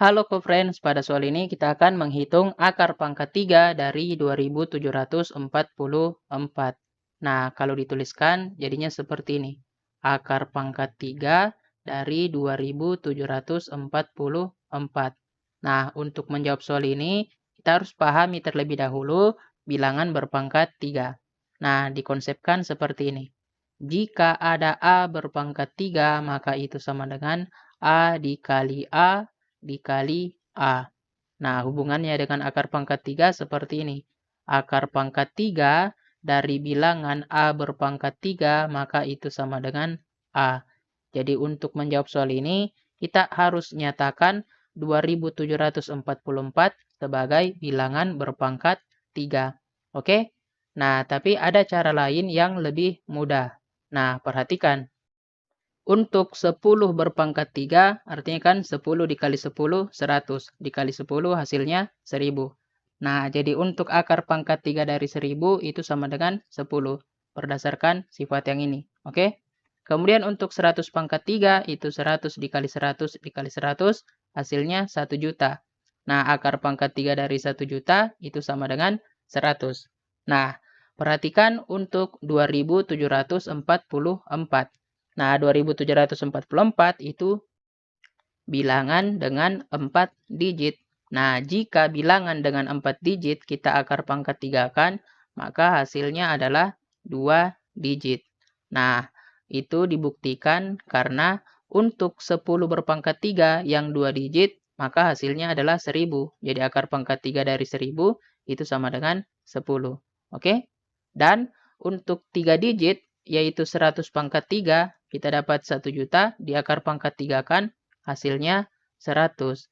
Halo co-friends, pada soal ini kita akan menghitung akar pangkat 3 dari 2744. Nah, kalau dituliskan jadinya seperti ini. Akar pangkat 3 dari 2744. Nah, untuk menjawab soal ini, kita harus pahami terlebih dahulu bilangan berpangkat 3. Nah, dikonsepkan seperti ini. Jika ada A berpangkat 3, maka itu sama dengan A dikali A dikali A. Nah, hubungannya dengan akar pangkat 3 seperti ini. Akar pangkat 3 dari bilangan A berpangkat 3, maka itu sama dengan A. Jadi untuk menjawab soal ini, kita harus nyatakan 2744 sebagai bilangan berpangkat 3. Oke? Nah, tapi ada cara lain yang lebih mudah. Nah, perhatikan. Untuk 10 berpangkat 3, artinya kan 10 dikali 10, 100. Dikali 10 hasilnya 1000. Nah, jadi untuk akar pangkat 3 dari 1000 itu sama dengan 10. Berdasarkan sifat yang ini. Oke? Kemudian untuk 100 pangkat 3 itu 100 dikali 100 dikali 100, hasilnya 1 juta. Nah, akar pangkat 3 dari 1 juta itu sama dengan 100. Nah, perhatikan untuk 2744. Nah, 2744 itu bilangan dengan 4 digit. Nah, jika bilangan dengan 4 digit kita akar pangkat 3-kan, maka hasilnya adalah 2 digit. Nah, itu dibuktikan karena untuk 10 berpangkat 3 yang 2 digit, maka hasilnya adalah 1000. Jadi akar pangkat 3 dari 1000 itu sama dengan 10. Oke? Dan untuk 3 digit, yaitu 100 pangkat 3, kita dapat 1 juta, di akar pangkat 3 kan, hasilnya 100.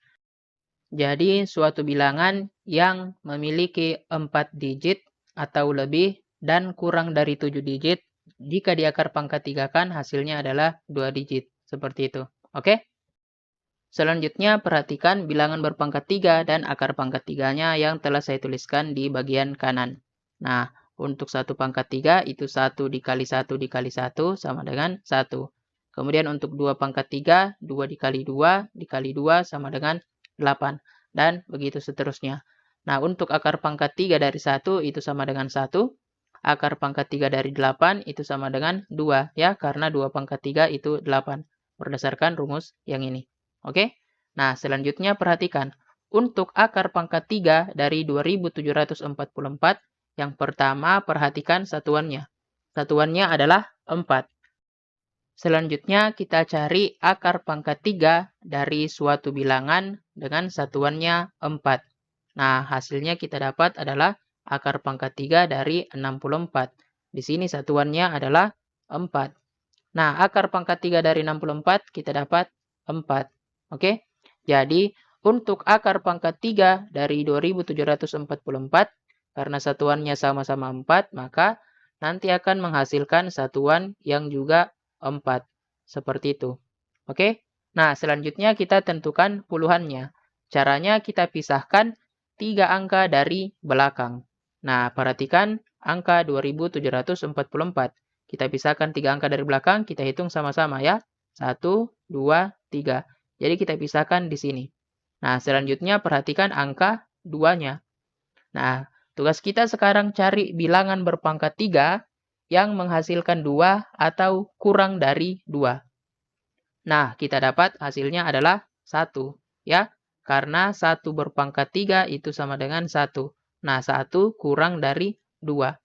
Jadi, suatu bilangan yang memiliki 4 digit atau lebih dan kurang dari 7 digit, jika di akar pangkat 3 kan, hasilnya adalah 2 digit. Seperti itu. Oke? Selanjutnya, perhatikan bilangan berpangkat 3 dan akar pangkat 3-nya yang telah saya tuliskan di bagian kanan. Nah, untuk 1 pangkat 3 itu 1 dikali 1 dikali 1 sama dengan 1. Kemudian untuk 2 pangkat 3, 2 dikali 2 dikali 2 sama dengan 8. Dan begitu seterusnya. Nah, untuk akar pangkat 3 dari 1 itu sama dengan 1. Akar pangkat 3 dari 8 itu sama dengan 2. Ya, karena 2 pangkat 3 itu 8. Berdasarkan rumus yang ini. Oke? Nah, selanjutnya perhatikan. Untuk akar pangkat 3 dari 2744, yang pertama perhatikan satuannya. Satuannya adalah 4. Selanjutnya kita cari akar pangkat 3 dari suatu bilangan dengan satuannya 4. Nah, hasilnya kita dapat adalah akar pangkat 3 dari 64. Di sini satuannya adalah 4. Nah, akar pangkat 3 dari 64 kita dapat 4. Oke? Jadi, untuk akar pangkat 3 dari 2744, karena satuannya sama-sama 4, maka nanti akan menghasilkan satuan yang juga 4. Seperti itu. Oke? Nah, selanjutnya kita tentukan puluhannya. Caranya kita pisahkan 3 angka dari belakang. Nah, perhatikan angka 2744. Kita pisahkan 3 angka dari belakang, kita hitung sama-sama ya. 1, 2, 3. Jadi kita pisahkan di sini. Nah, selanjutnya perhatikan angka 2-nya. Nah, tugas kita sekarang cari bilangan berpangkat 3 yang menghasilkan 2 atau kurang dari 2. Nah, kita dapat hasilnya adalah 1. Ya, karena 1 berpangkat 3 itu sama dengan 1. Nah, 1 kurang dari 2.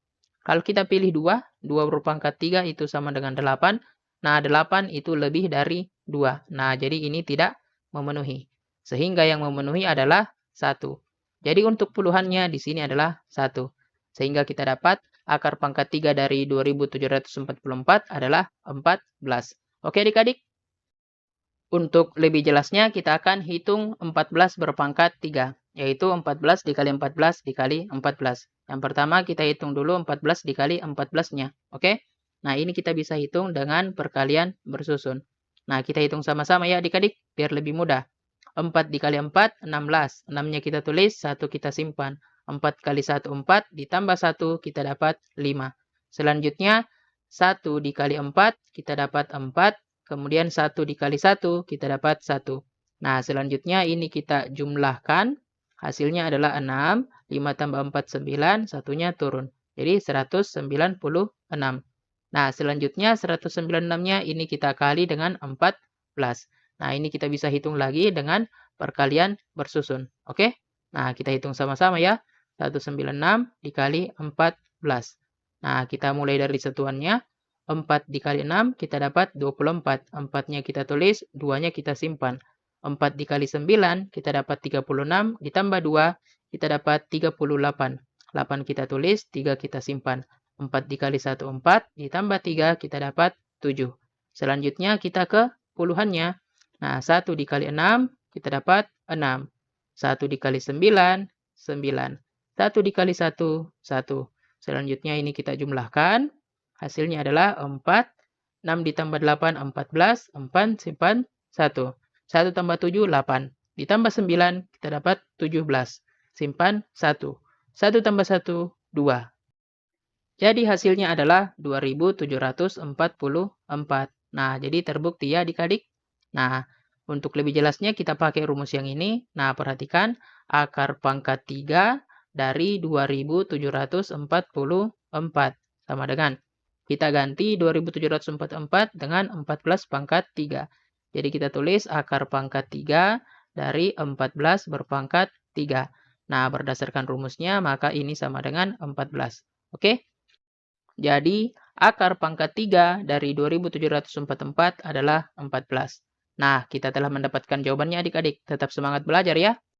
Kalau kita pilih 2, 2 berpangkat 3 itu sama dengan 8. Nah, 8 itu lebih dari 2. Nah, jadi ini tidak memenuhi. Sehingga yang memenuhi adalah 1. Jadi untuk puluhannya di sini adalah 1. Sehingga kita dapat akar pangkat 3 dari 2744 adalah 14. Oke adik-adik? Untuk lebih jelasnya kita akan hitung 14 berpangkat 3. Yaitu 14 dikali 14 dikali 14. Yang pertama kita hitung dulu 14 dikali 14-nya. Oke? Nah ini kita bisa hitung dengan perkalian bersusun. Nah kita hitung sama-sama ya adik-adik. Biar lebih mudah. 4 dikali 4, 16. 6-nya kita tulis, 1 kita simpan. 4 kali 1, 4. Ditambah 1 kita dapat 5. Selanjutnya 1 dikali 4 kita dapat 4. Kemudian 1 dikali 1 kita dapat 1. Nah, selanjutnya ini kita jumlahkan. Hasilnya adalah 6. 5 tambah 4, 9. Satunya turun. Jadi 196. Nah, selanjutnya 196-nya ini kita kali dengan 14. Nah, ini kita bisa hitung lagi dengan perkalian bersusun. Oke? Nah, kita hitung sama-sama ya. 196 dikali 14. Nah, kita mulai dari satuannya. 4 dikali 6, kita dapat 24. 4-nya kita tulis, 2-nya kita simpan. 4 dikali 9, kita dapat 36, ditambah 2, kita dapat 38. 8 kita tulis, 3 kita simpan. 4 dikali 1, 4, ditambah 3, kita dapat 7. Selanjutnya kita ke puluhannya. Nah, 1 dikali 6, kita dapat 6. 1 dikali 9, 9. 1 dikali 1, 1. Selanjutnya ini kita jumlahkan. Hasilnya adalah 4. 6 ditambah 8, 14. 4 simpan 1. 1 tambah 7, 8. Ditambah 9, kita dapat 17. Simpan 1. 1 tambah 1, 2. Jadi hasilnya adalah 2744. Nah, jadi terbukti ya adik-adik. Nah, untuk lebih jelasnya kita pakai rumus yang ini. Nah, perhatikan akar pangkat 3 dari 2744 sama dengan kita ganti 2744 dengan 14 pangkat 3. Jadi kita tulis akar pangkat 3 dari 14 berpangkat 3. Nah, berdasarkan rumusnya maka ini sama dengan 14. Oke? Jadi, akar pangkat 3 dari 2744 adalah 14. Nah, kita telah mendapatkan jawabannya adik-adik. Tetap semangat belajar ya.